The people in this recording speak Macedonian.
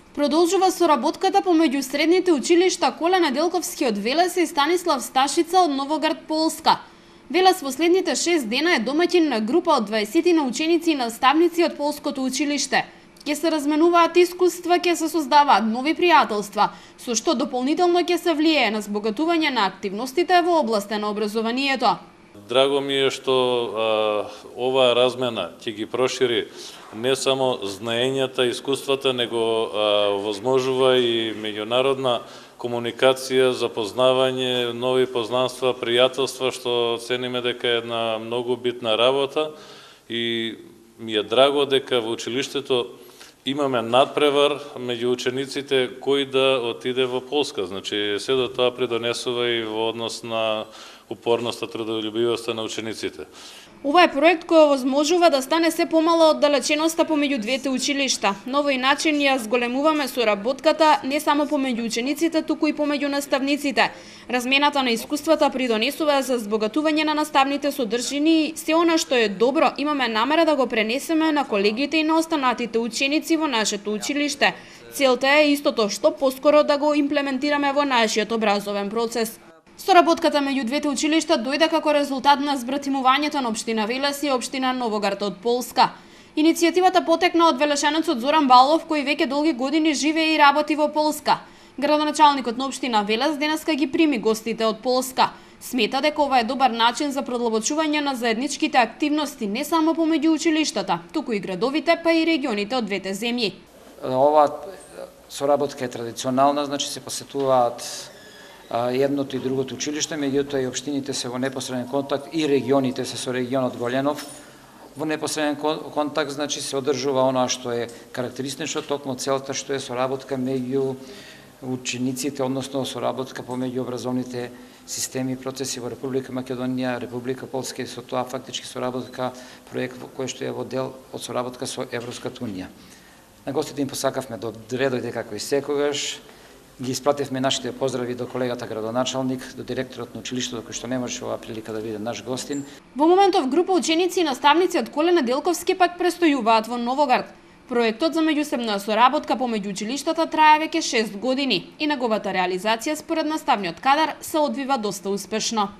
Продолжува соработката помеѓу средните училишта Коле Неделковски од Велес и Станислав Сташица од Новоград, Полска. Велес во следните 6 дена е домаќин на група од 20 на ученици и наставници од Полското училиште. Ќе се разменуваат искуства, ќе се создаваат нови пријателства, со што дополнително ќе се влијае на збогатување на активностите во областа на образованието. Драго ми е што оваа размена ќе ги прошири не само знаењата и искуствата, него возможува и меѓународна комуникација, запознавање, нови познанства, пријателства, што цениме дека е една многу битна работа и ми е драго дека во училиштето имаме надпревар меѓу учениците кој да отиде во Полска. Значи, се до тоа придонесува и во однос на упорноста, трудолюбивоста на учениците. Ова е проект кој овозможува да стане се помала оддалеченоста помеѓу двете училишта. На овој начин ја зголемуваме соработката не само помеѓу учениците, туку и помеѓу наставниците. Размената на искуствата придонесува за збогатување на наставните содржини и се она што е добро имаме намера да го пренесеме на колегите и на останатите ученици во нашето училиште. Целта е истото што поскоро да го имплементираме во нашиот образовен процес. Соработката меѓу двете училишта дојде како резултат на збратимувањето на општина Велес и општина Новоград од Полска. Иницијативата потекна од велешенецот Зоран Балов, кој веќе долги години живее и работи во Полска. Градоначалникот на општина Велес денеска ги прими гостите од Полска. Смета дека ова е добар начин за продлабочување на заедничките активности не само помеѓу училиштата, туку и градовите, па и регионите од двете земји. Ова соработка е традиционална, значи се посетуваат едното и другото училиште, меѓутоа и општините се во непосреден контакт и регионите се со регионот Голенов во непосреден контакт, значи се одржува оноа што е карактеристично, токму целта што е соработка меѓу учениците, односно соработка помеѓу образовните системи и процеси во Република Македонија, Република Полска и со тоа фактички соработка проект кој што е во дел од соработка со Европската унија. На гостите им посакавме добре дојде како и секогаш. Ги испративме нашите поздрави до колегата градоначалник, до директорот на училиштето кој што не можеше оваа прилика да биде наш гостин. Во моментов група ученици и наставници од Коле Неделковски пак престојуваат во Новоград. Проектот за меѓусебна соработка помеѓу училиштата трае веќе 6 години и неговата реализација според наставниот кадар се одвива доста успешно.